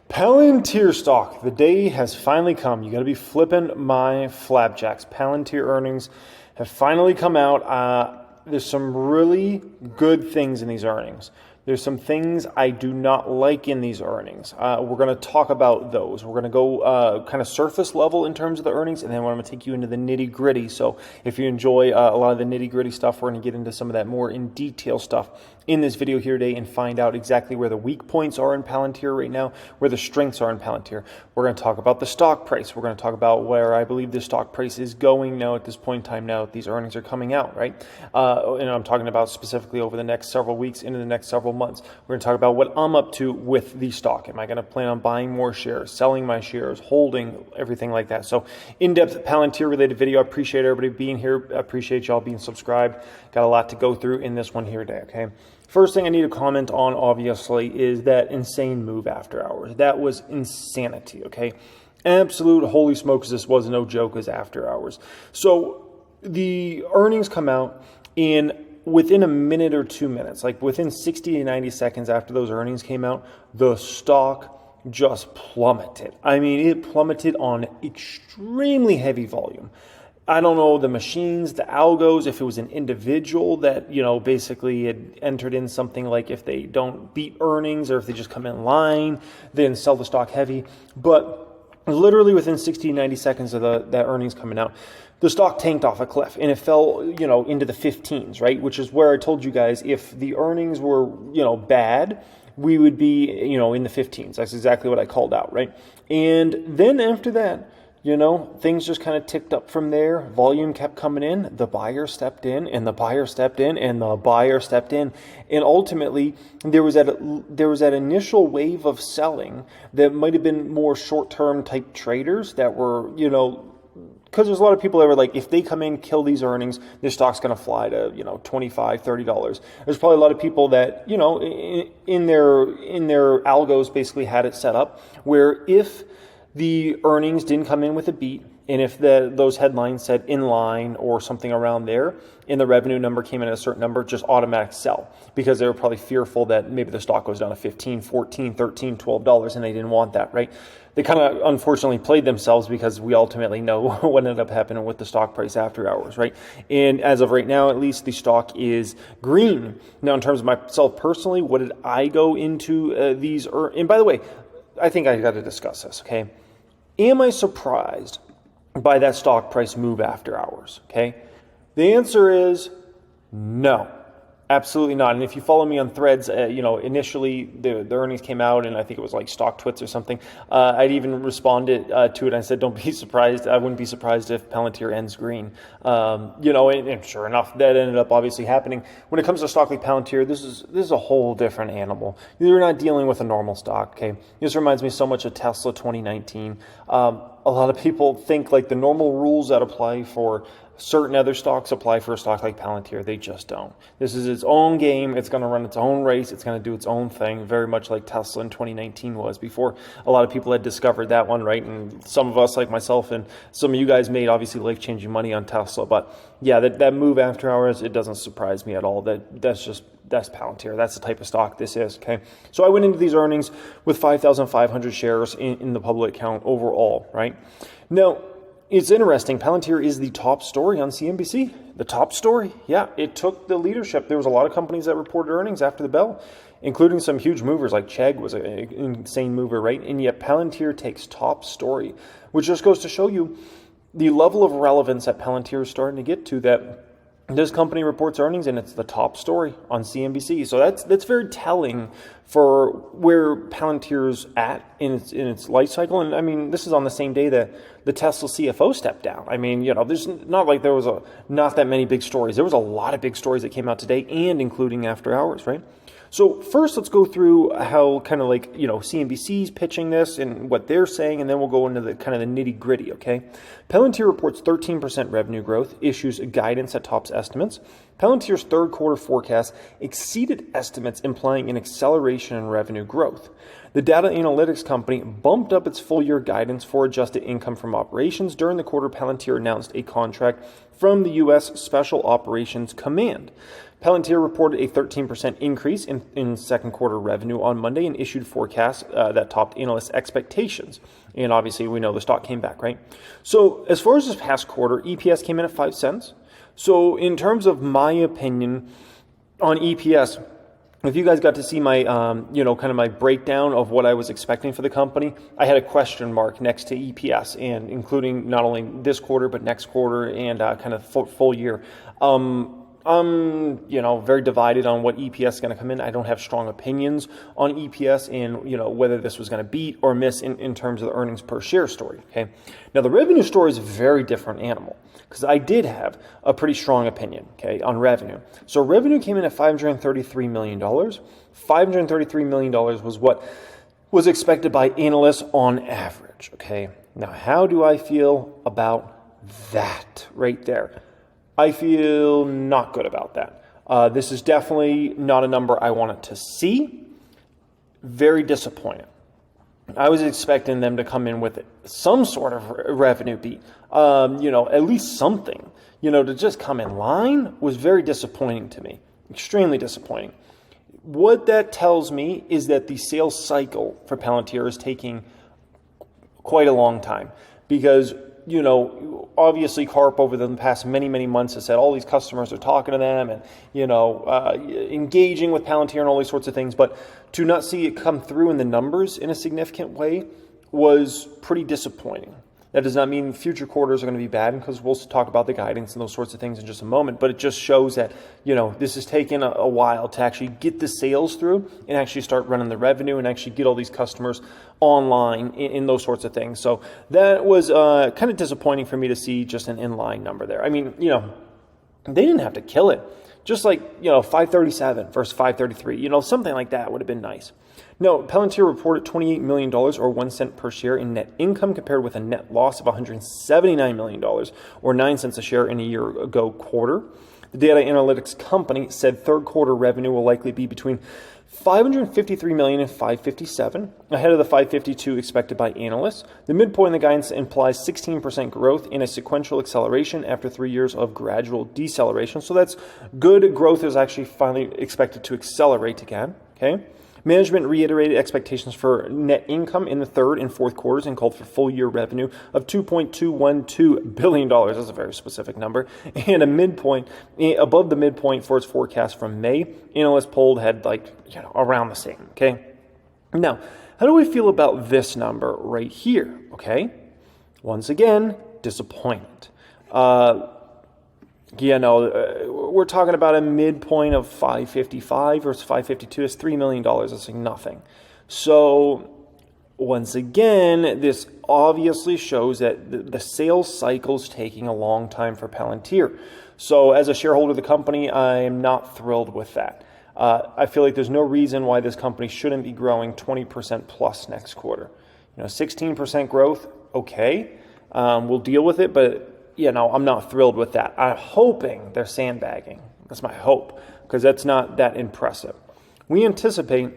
Palantir stock, the day has finally come. You got to be flipping my flapjacks. Palantir earnings have finally come out. There's some really good things in these earnings. There's some things I do not like in these earnings. We're going to talk about those. We're going to go kind of surface level in terms of the earnings, and then we're going to take you into the nitty gritty. So if you enjoy a lot of the nitty gritty stuff, we're going to get into some of that more in detail stuff in this video here today and find out exactly where the weak points are in Palantir right now, where the strengths are in Palantir. We're going to talk about the stock price. We're going to talk about where I believe the stock price is going now at this point in time now that these earnings are coming out, right? And I'm talking about specifically over the next several weeks into the next several months. We're going to talk about what I'm up to with the stock. Am I going to plan on buying more shares, selling my shares, holding, everything like that? So in-depth Palantir related video. I appreciate everybody being here. I appreciate y'all being subscribed. Got a lot to go through in this one here today, okay? First thing I need to comment on, obviously, is that insane move after hours. That was insanity, okay? Absolute holy smokes, this was no joke as after hours. So the earnings come out within a minute or 2 minutes, like within 60 to 90 seconds after those earnings came out, the stock just plummeted. I mean, it plummeted on extremely heavy volume. I don't know the machines, the algos, if it was an individual that, basically had entered in something like if they don't beat earnings or if they just come in line, then sell the stock heavy. But literally within 60 to 90 seconds of that earnings coming out, the stock tanked off a cliff and it fell, into the 15s, right? Which is where I told you guys if the earnings were, bad, we would be, in the 15s. That's exactly what I called out, right? And then after that, things just kind of ticked up from there. Volume kept coming in. The buyer stepped in, and the buyer stepped in, and the buyer stepped in. And ultimately, there was that initial wave of selling that might have been more short-term type traders that were, because there's a lot of people that were like, if they come in, kill these earnings, their stock's going to fly to, $25, $30. There's probably a lot of people that, in their algos basically had it set up where if the earnings didn't come in with a beat, and if those headlines said in line or something around there, and the revenue number came in at a certain number, just automatic sell, because they were probably fearful that maybe the stock goes down to $15, $14, $13, $12, and they didn't want that, right? They kind of unfortunately played themselves because we ultimately know what ended up happening with the stock price after hours, right? And as of right now, at least the stock is green. Now, in terms of myself personally, what did I go into these? And by the way, I think I got to discuss this, okay? Am I surprised by that stock price move after hours, okay? The answer is no, absolutely not. And if you follow me on threads, initially the earnings came out and I think it was like stock twits or something. I'd even responded to it. I said, don't be surprised. I wouldn't be surprised if Palantir ends green. And sure enough, that ended up obviously happening. When it comes to a stock like Palantir, this is a whole different animal. You're not dealing with a normal stock, okay? This reminds me so much of Tesla 2019. A lot of people think like the normal rules that apply for certain other stocks apply for a stock like Palantir. They just don't. This is its own game. It's going to run its own race. It's going to do its own thing, very much like Tesla in 2019 was before a lot of people had discovered that one, right? And some of us, like myself and some of you guys, made obviously life-changing money on Tesla. But yeah, that move after hours, it doesn't surprise me at all. That's Palantir. That's the type of stock this is, okay? So I went into these earnings with 5,500 shares in the public account overall, right? Now, it's interesting. Palantir is the top story on CNBC. The top story. Yeah, it took the leadership. There was a lot of companies that reported earnings after the bell, including some huge movers like Chegg was an insane mover, right? And yet Palantir takes top story, which just goes to show you the level of relevance that Palantir is starting to get to, that this company reports earnings and it's the top story on CNBC. So that's very telling for where Palantir's at in its life cycle. And I mean, this is on the same day that the Tesla CFO stepped down. I mean, there's not like there was not that many big stories. There was a lot of big stories that came out today, and including after hours, right? So first, let's go through how kind of like, CNBC's pitching this and what they're saying, and then we'll go into the kind of the nitty gritty, okay? Palantir reports 13% revenue growth, issues guidance that tops estimates. Palantir's third quarter forecast exceeded estimates, implying an acceleration in revenue growth. The data analytics company bumped up its full-year guidance for adjusted income from operations. During the quarter, Palantir announced a contract from the U.S. Special Operations Command. Palantir reported a 13% increase in second quarter revenue on Monday and issued forecasts that topped analysts' expectations. And obviously, we know the stock came back, right? So as far as this past quarter, EPS came in at 5 cents. So in terms of my opinion on EPS, if you guys got to see my, kind of my breakdown of what I was expecting for the company, I had a question mark next to EPS, and including not only this quarter but next quarter and kind of full year. I'm, very divided on what EPS is going to come in. I don't have strong opinions on EPS and, whether this was going to beat or miss in terms of the earnings per share story. Okay. Now, the revenue story is a very different animal because I did have a pretty strong opinion, okay, on revenue. So revenue came in at $533 million. $533 million was what was expected by analysts on average, okay? Now, how do I feel about that right there? I feel not good about that. This is definitely not a number I wanted to see. Very disappointed. I was expecting them to come in with some sort of revenue beat, at least something. To just come in line was very disappointing to me. Extremely disappointing. What that tells me is that the sales cycle for Palantir is taking quite a long time because obviously Karp over the past many months has said all these customers are talking to them and, engaging with Palantir and all these sorts of things. But to not see it come through in the numbers in a significant way was pretty disappointing. That does not mean future quarters are going to be bad because we'll talk about the guidance and those sorts of things in just a moment. But it just shows that, this has taken a while to actually get the sales through and actually start running the revenue and actually get all these customers online in those sorts of things. So that was kind of disappointing for me to see just an inline number there. I mean, they didn't have to kill it. Just like, 537 versus 533, something like that would have been nice. No, Palantir reported $28 million or 1 cent per share in net income compared with a net loss of $179 million or 9 cents a share in a year ago quarter. The data analytics company said third quarter revenue will likely be between $553 million and $557, ahead of the $552 expected by analysts. The midpoint of the guidance implies 16% growth in a sequential acceleration after 3 years of gradual deceleration. So that's good. Growth is actually finally expected to accelerate again. Okay. Management reiterated expectations for net income in the third and fourth quarters and called for full-year revenue of $2.212 billion. That's a very specific number. And a midpoint, above the midpoint for its forecast from May. Analysts polled had around the same, okay? Now, how do we feel about this number right here, okay? Once again, disappointment. We're talking about a midpoint of 555 versus 552. It's $3 million. That's like nothing. So once again, this obviously shows that the sales cycle's taking a long time for Palantir. So as a shareholder of the company, I am not thrilled with that. I feel like there's no reason why this company shouldn't be growing 20% plus next quarter. 16% growth, okay. We'll deal with it, but I'm not thrilled with that. I'm hoping they're sandbagging. That's my hope, because that's not that impressive. We anticipate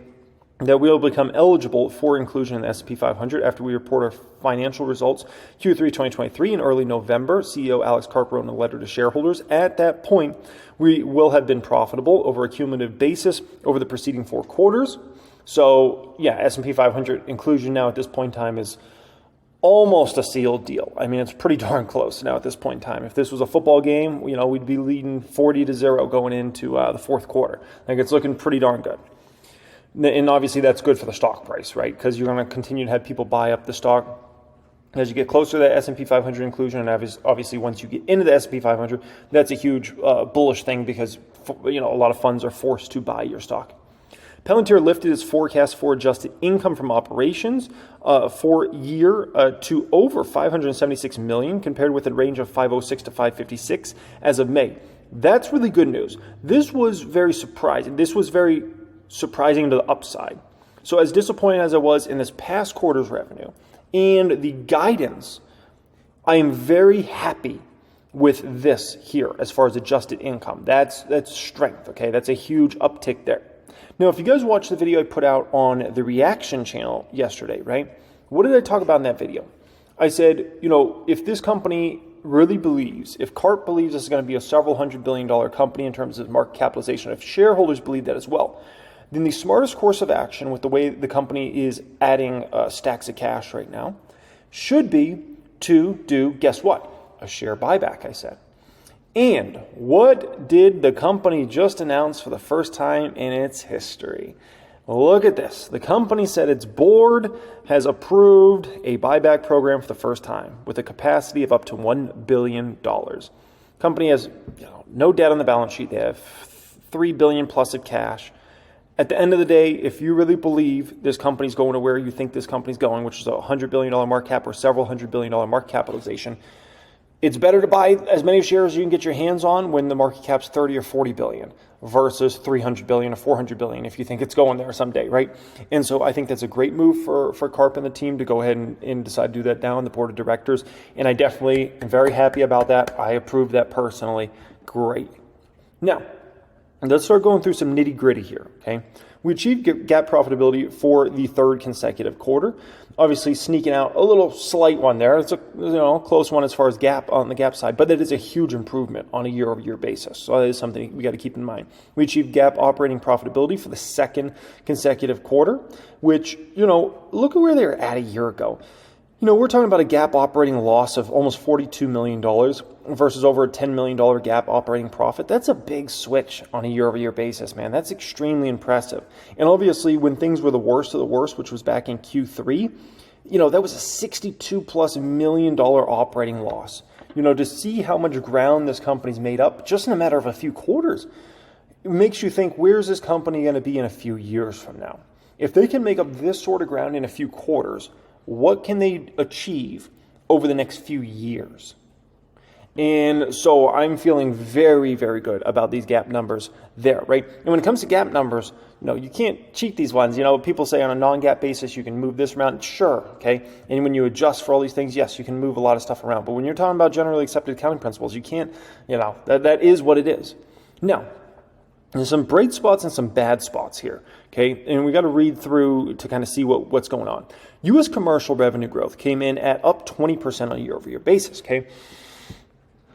that we'll become eligible for inclusion in the S&P 500 after we report our financial results Q3 2023 in early November. CEO Alex Karp wrote in a letter to shareholders. At that point, we will have been profitable over a cumulative basis over the preceding 4 quarters. So, S&P 500 inclusion now at this point in time is almost a sealed deal. I mean, it's pretty darn close now at this point in time. If this was a football game, we'd be leading 40-0 going into the fourth quarter. It's looking pretty darn good. And obviously that's good for the stock price, right? Because you're going to continue to have people buy up the stock as you get closer to the S&P 500 inclusion. And obviously once you get into the S&P 500, that's a huge bullish thing because, a lot of funds are forced to buy your stock. Palantir lifted its forecast for adjusted income from operations for year to over $576 million, compared with a range of $506 to $556 as of May. That's really good news. This was very surprising. This was very surprising to the upside. So as disappointed as I was in this past quarter's revenue and the guidance, I am very happy with this here as far as adjusted income. That's strength, okay? That's a huge uptick there. Now, if you guys watched the video I put out on the Reaction channel yesterday, right? What did I talk about in that video? I said, if this company really believes, if Karp believes this is going to be a several $100 billion company in terms of market capitalization, if shareholders believe that as well, then the smartest course of action with the way the company is adding stacks of cash right now should be to do, guess what? A share buyback, I said. And what did the company just announce for the first time in its history? Look at this. The company said its board has approved a buyback program for the first time with a capacity of up to $1 billion. The company has no debt on the balance sheet. They have $3 billion plus of cash. At the end of the day, if you really believe this company's going to where you think this company's going, which is a $100 billion market cap or several $100 billion market capitalization, it's better to buy as many shares as you can get your hands on when the market cap's 30 or 40 billion versus 300 billion or 400 billion if you think it's going there someday, right? And so I think that's a great move for Karp and the team to go ahead and decide to do that now on the board of directors. And I definitely am very happy about that. I approve that personally. Great. Now, let's start going through some nitty gritty here, okay? We achieved GAAP profitability for the third consecutive quarter. Obviously, sneaking out a little slight one there. It's a close one as far as GAAP on the GAAP side, but it is a huge improvement on a year-over-year basis. So that is something we got to keep in mind. We achieved GAAP operating profitability for the second consecutive quarter, which, look at where they were at a year ago. We're talking about a GAAP operating loss of almost $42 million versus over a $10 million GAAP operating profit. That's a big switch on a year-over-year basis, man. That's extremely impressive. And obviously, when things were the worst of the worst, which was back in Q3, that was a $62+ million operating loss. To see how much ground this company's made up just in a matter of a few quarters, it makes you think, where's this company going to be in a few years from now? If they can make up this sort of ground in a few quarters, what can they achieve over the next few years? And so I'm feeling very, very good about these GAAP numbers there, right? And when it comes to GAAP numbers, you can't cheat these ones. People say on a non-GAAP basis, you can move this around. Sure, okay? And when you adjust for all these things, yes, you can move a lot of stuff around. But when you're talking about generally accepted accounting principles, you can't, that is what it is. Now, there's some bright spots and some bad spots here, okay? And we got to read through to kind of see what's going on. U.S. commercial revenue growth came in at up 20% on a year-over-year basis, okay?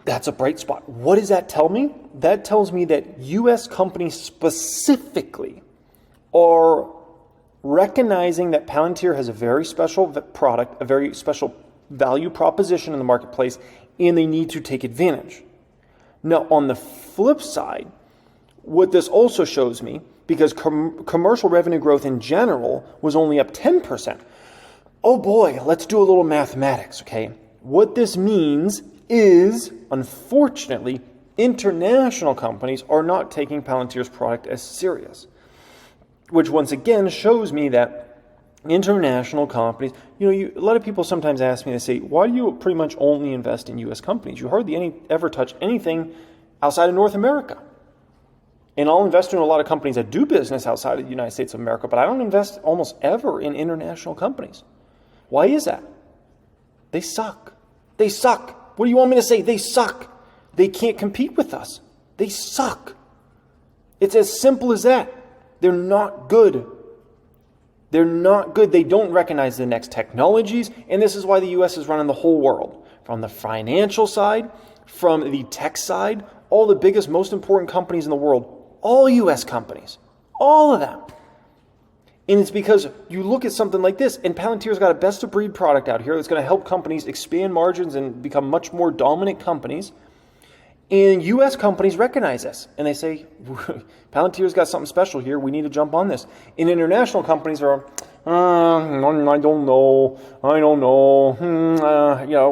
That's a bright spot. What does that tell me? That tells me that U.S. companies specifically are recognizing that Palantir has a very special product, a very special value proposition in the marketplace, and they need to take advantage. Now, on the flip side, what this also shows me, because commercial revenue growth in general was only up 10%. Oh boy, let's do a little mathematics, okay? What this means is, unfortunately, international companies are not taking Palantir's product as serious, which once again shows me that international companies, a lot of people sometimes ask me, they say, why do you pretty much only invest in U.S. companies? You hardly ever touch anything outside of North America. And I'll invest in a lot of companies that do business outside of the United States of America, but I don't invest almost ever in international companies. Why is that? They suck. They suck. What do you want me to say? They suck. They can't compete with us. They suck. It's as simple as that. They're not good. They're not good. They don't recognize the next technologies, and this is why the U.S. is running the whole world. From the financial side, from the tech side, all the biggest, most important companies in the world, all U.S. companies, all of them. And it's because you look at something like this, and Palantir's got a best-of-breed product out here that's going to help companies expand margins and become much more dominant companies. And U.S. companies recognize this, and they say, Palantir's got something special here. We need to jump on this. And international companies are, I don't know.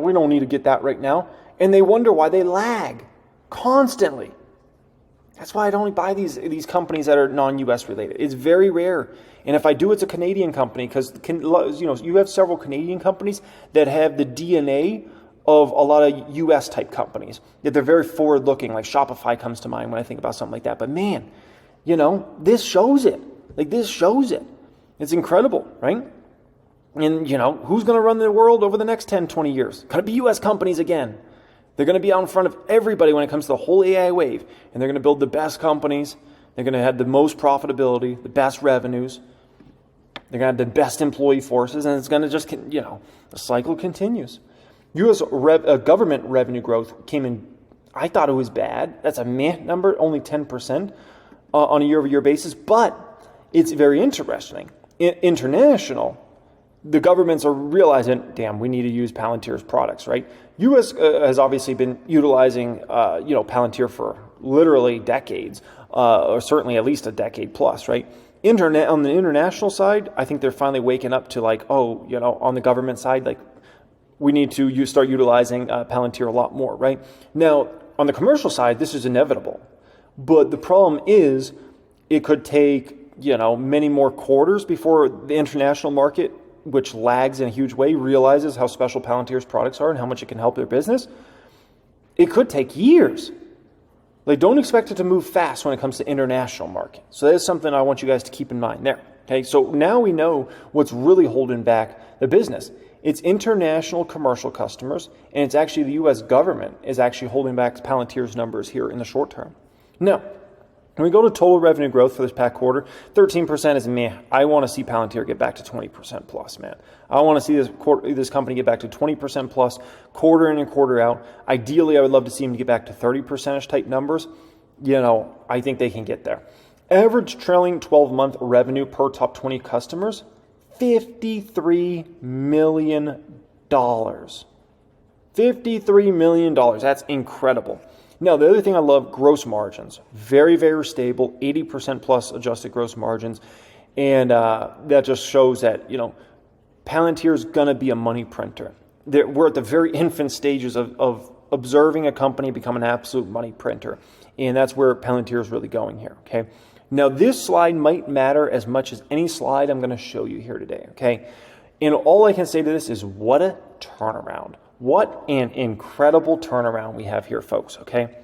We don't need to get that right now. And they wonder why they lag constantly. That's why I'd only buy these companies that are non-U.S. related. It's very rare. And if I do, it's a Canadian company, because you have several Canadian companies that have the DNA of a lot of U.S. type companies, that they're very forward-looking, like Shopify comes to mind when I think about something like that. But man, this shows it. This shows it. It's incredible, right? And, who's going to run the world over the next 10, 20 years? Going to be U.S. companies again. They're going to be out in front of everybody when it comes to the whole AI wave. And they're going to build the best companies, They're going to have the most profitability, the best revenues. They're going to have the best employee forces, and it's going to just, the cycle continues. U.S. government revenue growth came in, I thought it was bad. That's a meh number, only 10% on a year-over-year basis, but it's very interesting. International, the governments are realizing, damn, we need to use Palantir's products, right? U.S. Has obviously been utilizing, Palantir for literally decades, or certainly at least a decade plus, right? On the international side, I think they're finally waking up to on the government side, we need to start utilizing Palantir a lot more, right? Now, on the commercial side, this is inevitable. But the problem is it could take, many more quarters before the international market, which lags in a huge way, realizes how special Palantir's products are and how much it can help their business. It could take years. Don't expect it to move fast when it comes to international market. So that's something I want you guys to keep in mind there. Okay, so now we know what's really holding back the business. It's international commercial customers, and it's actually the U.S. government is actually holding back Palantir's numbers here in the short term. Now, when we go to total revenue growth for this past quarter, 13% is meh. I want to see Palantir get back to 20% plus, man. I want to see this company get back to 20% plus quarter in and quarter out. Ideally, I would love to see them get back to 30% type numbers. I think they can get there. Average trailing 12-month revenue per top 20 customers, $53 million. $53 million. That's incredible. Now, the other thing I love, gross margins. Very, very stable, 80% plus adjusted gross margins. And that just shows that, Palantir is going to be a money printer. We're at the very infant stages of observing a company become an absolute money printer. And that's where Palantir is really going here, okay? Now, this slide might matter as much as any slide I'm going to show you here today, okay? And all I can say to this is what a turnaround. What an incredible turnaround we have here, folks, okay?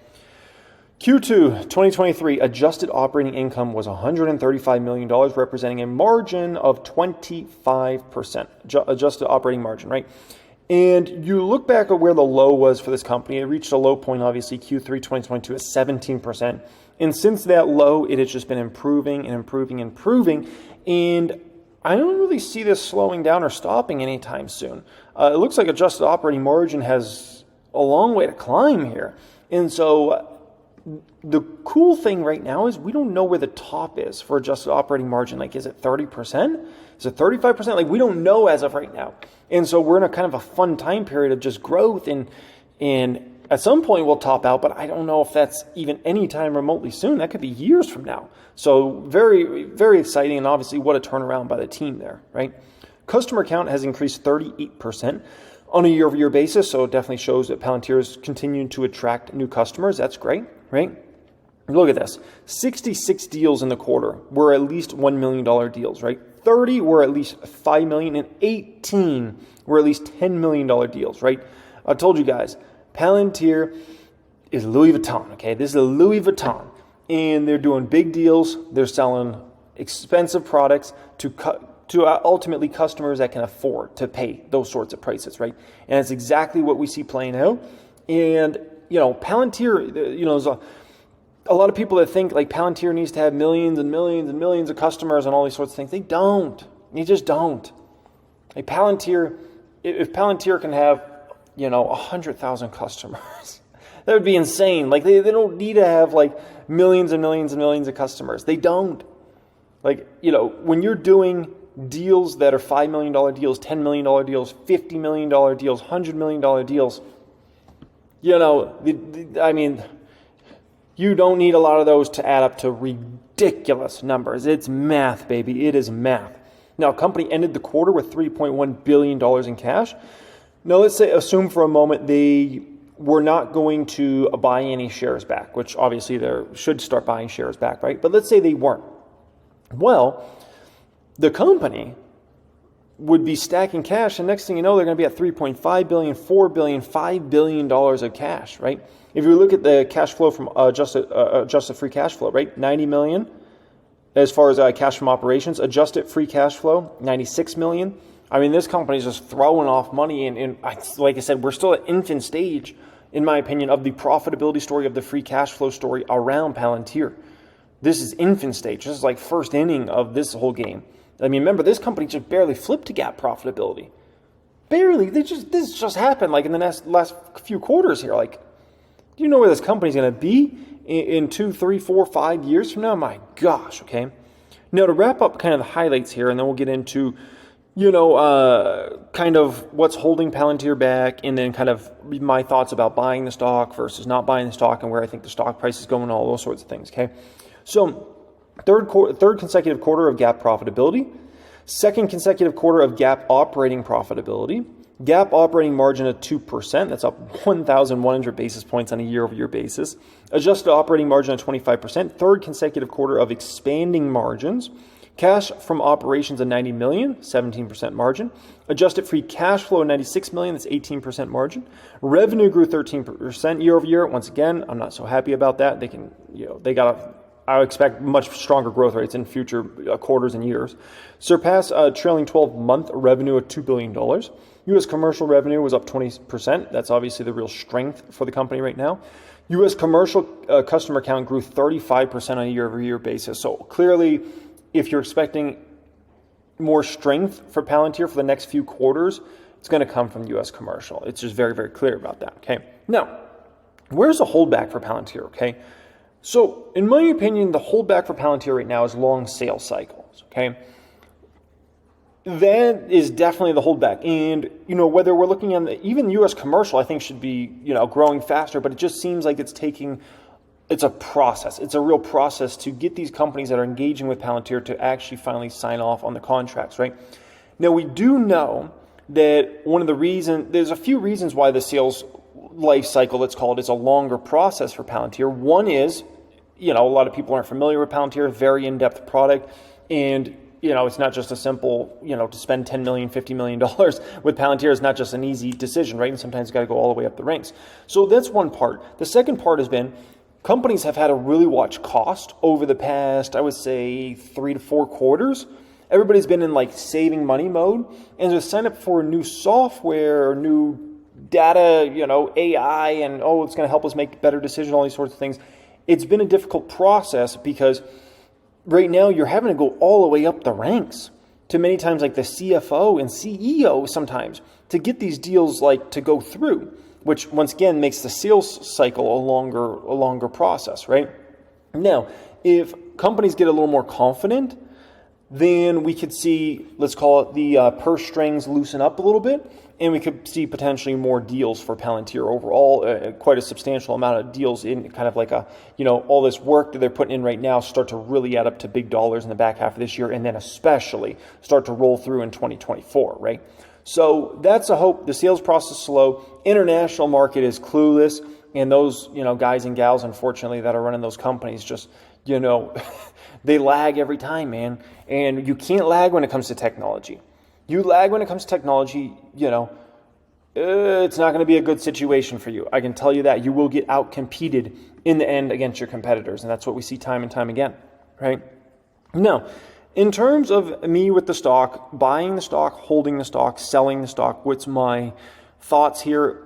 Q2 2023 adjusted operating income was $135 million, representing a margin of 25%, adjusted operating margin, right? And you look back at where the low was for this company. It reached a low point, obviously, Q3 2022 at 17%. And since that low, it has just been improving and improving and improving. And I don't really see this slowing down or stopping anytime soon. It looks like adjusted operating margin has a long way to climb here. And so the cool thing right now is we don't know where the top is for adjusted operating margin. Is it 30%? Is it 35%? We don't know as of right now. And so we're in a kind of a fun time period of just growth. And at some point we'll top out, but I don't know if that's even any time remotely soon. That could be years from now. So very, very exciting. And obviously what a turnaround by the team there, right? Customer count has increased 38% on a year-over-year basis. So it definitely shows that Palantir is continuing to attract new customers. That's great, right? Look at this. 66 deals in the quarter were at least $1 million deals, right? 30 were at least $5 million and 18 were at least $10 million deals, right? I told you guys, Palantir is Louis Vuitton, okay? This is a Louis Vuitton. And they're doing big deals. They're selling expensive products to ultimately customers that can afford to pay those sorts of prices, right? And it's exactly what we see playing out. And, Palantir, there's a lot of people that think Palantir needs to have millions and millions and millions of customers and all these sorts of things. They don't. They just don't. Palantir, if Palantir can have, 100,000 customers, that would be insane. They don't need to have millions and millions and millions of customers. They don't. When you're doing deals that are $5 million deals, $10 million deals, $50 million deals, $100 million deals, you don't need a lot of those to add up to ridiculous numbers. It's math, baby. It is math. Now, company ended the quarter with $3.1 billion in cash. Now, let's assume for a moment they were not going to buy any shares back, which obviously they should start buying shares back, right? But let's say they weren't. Well, the company would be stacking cash, and next thing you know, they're going to be at $3.5 billion, $4 billion, $5 billion of cash, right? If you look at the cash flow from adjusted free cash flow, right? $90 million as far as cash from operations. Adjusted free cash flow, $96 million. This company is just throwing off money. And like I said, we're still at infant stage, in my opinion, of the profitability story, of the free cash flow story around Palantir. This is infant stage. This is like first inning of this whole game. I mean, remember, this company just barely flipped to GAAP profitability. Barely. This just happened like in the last few quarters here. Like, do you know where this company's going to be in 2, 3, 4, 5 years from now? My gosh, okay? Now, to wrap up kind of the highlights here, and then we'll get into, kind of what's holding Palantir back, and then kind of my thoughts about buying the stock versus not buying the stock and where I think the stock price is going, all those sorts of things, okay? So, third consecutive quarter of GAAP profitability, second consecutive quarter of GAAP operating profitability, GAAP operating margin at 2%, that's up 1,100 basis points on a year-over-year basis. Adjusted operating margin at 25%, third consecutive quarter of expanding margins. Cash from operations at $90 million, 17% margin. Adjusted free cash flow at $96 million, that's 18% margin. Revenue grew 13% year-over-year. Once again, I'm not so happy about that. I expect much stronger growth rates in future quarters and years. Surpass trailing 12-month revenue at $2 billion. U.S. commercial revenue was up 20%. That's obviously the real strength for the company right now. U.S. commercial customer count grew 35% on a year-over-year basis. So clearly, if you're expecting more strength for Palantir for the next few quarters, it's going to come from U.S. commercial. It's just very, very clear about that. Okay. Now, where's the holdback for Palantir? Okay. So, in my opinion, the holdback for Palantir right now is long sales cycles, okay? That is definitely the holdback. And, whether we're looking at even U.S. commercial, I think should be, growing faster, but it just seems like it's a process. It's a real process to get these companies that are engaging with Palantir to actually finally sign off on the contracts, right? Now, we do know that there's a few reasons why the sales life cycle, let's call it, is a longer process for Palantir. One is, a lot of people aren't familiar with Palantir, very in-depth product, and, it's not just a simple, to spend $10 million, $50 million with Palantir is not just an easy decision, right? And sometimes you got to go all the way up the ranks. So that's one part. The second part has been companies have had to really watch cost over the past, I would say, 3 to 4 quarters. Everybody's been in like saving money mode, and to sign up for new software or new data, AI, and it's going to help us make better decisions, all these sorts of things. It's been a difficult process because right now you're having to go all the way up the ranks to many times like the CFO and CEO sometimes to get these deals to go through, which once again makes the sales cycle a longer process, right? Now, if companies get a little more confident, then we could see, let's call it the purse strings loosen up a little bit, and we could see potentially more deals for Palantir overall, quite a substantial amount of deals in kind of like all this work that they're putting in right now start to really add up to big dollars in the back half of this year, and then especially start to roll through in 2024, right? So that's a hope. The sales process is slow. International market is clueless, and those, guys and gals, unfortunately, that are running those companies just, they lag every time, man. And you can't lag when it comes to technology. You lag when it comes to technology, it's not going to be a good situation for you. I can tell you that. You will get out-competed in the end against your competitors, and that's what we see time and time again, right? Now, in terms of me with the stock, buying the stock, holding the stock, selling the stock, what's my thoughts here?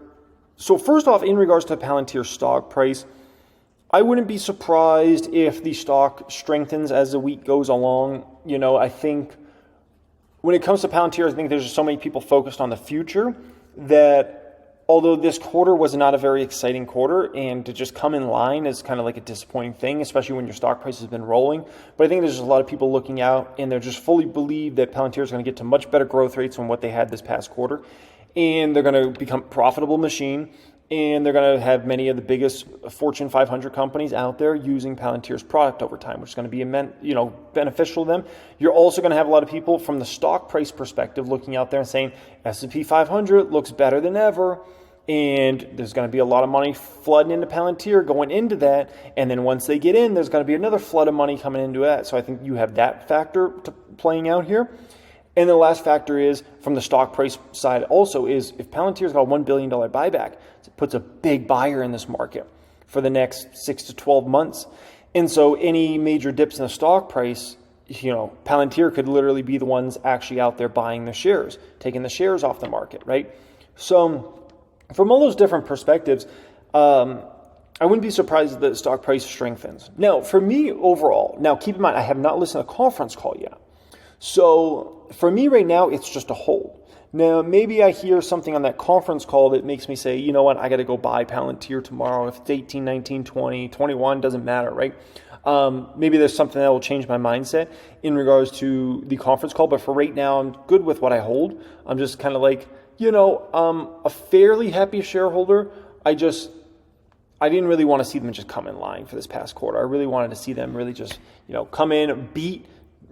So first off, in regards to Palantir's stock price, I wouldn't be surprised if the stock strengthens as the week goes along. I think when it comes to Palantir, I think there's just so many people focused on the future that although this quarter was not a very exciting quarter, and to just come in line is kind of like a disappointing thing, especially when your stock price has been rolling. But I think there's just a lot of people looking out, and they're just fully believe that Palantir is going to get to much better growth rates than what they had this past quarter. And they're going to become a profitable machine, and they're going to have many of the biggest Fortune 500 companies out there using Palantir's product over time, which is going to be beneficial to them. You're also going to have a lot of people from the stock price perspective looking out there and saying S&P 500 looks better than ever, and there's going to be a lot of money flooding into Palantir going into that, and then once they get in, there's going to be another flood of money coming into that. So I think you have that factor playing out here. And the last factor is, from the stock price side also, is if Palantir's got a $1 billion buyback, it puts a big buyer in this market for the next 6 to 12 months. And so any major dips in the stock price, Palantir could literally be the ones actually out there buying the shares, taking the shares off the market, right? So from all those different perspectives, I wouldn't be surprised if the stock price strengthens. Now, for me overall, now keep in mind, I have not listened to a conference call yet. So for me right now, it's just a hold. Now, maybe I hear something on that conference call that makes me say, you know what, I got to go buy Palantir tomorrow. If it's 18, 19, 20, 21, doesn't matter, right? Maybe there's something that will change my mindset in regards to the conference call. But for right now, I'm good with what I hold. I'm just kind of like, a fairly happy shareholder. I didn't really want to see them just come in line for this past quarter. I really wanted to see them really just, come in, beat,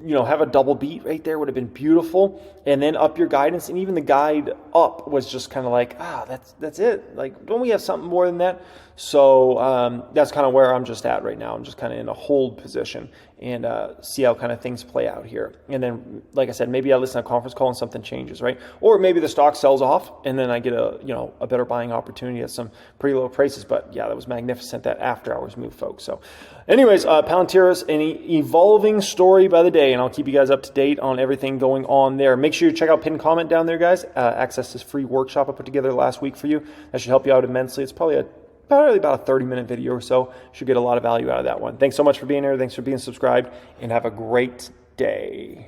have a double beat right there would have been beautiful, and then up your guidance. And even the guide up was just kind of like, that's it. Like, don't we have something more than that? So that's kind of where I'm just at right now. I'm just kind of in a hold position and see how kind of things play out here. And then, like I said, maybe I listen to a conference call and something changes, right? Or maybe the stock sells off and then I get a better buying opportunity at some pretty low prices. But yeah, that was magnificent, that after hours move, folks. So anyways, Palantir is an evolving story by the day, and I'll keep you guys up to date on everything going on there. Make sure you check out pinned comment down there, guys. Access this free workshop I put together last week for you. That should help you out immensely. It's probably about a 30-minute video or so. Should get a lot of value out of that one. Thanks so much for being here. Thanks for being subscribed, and have a great day.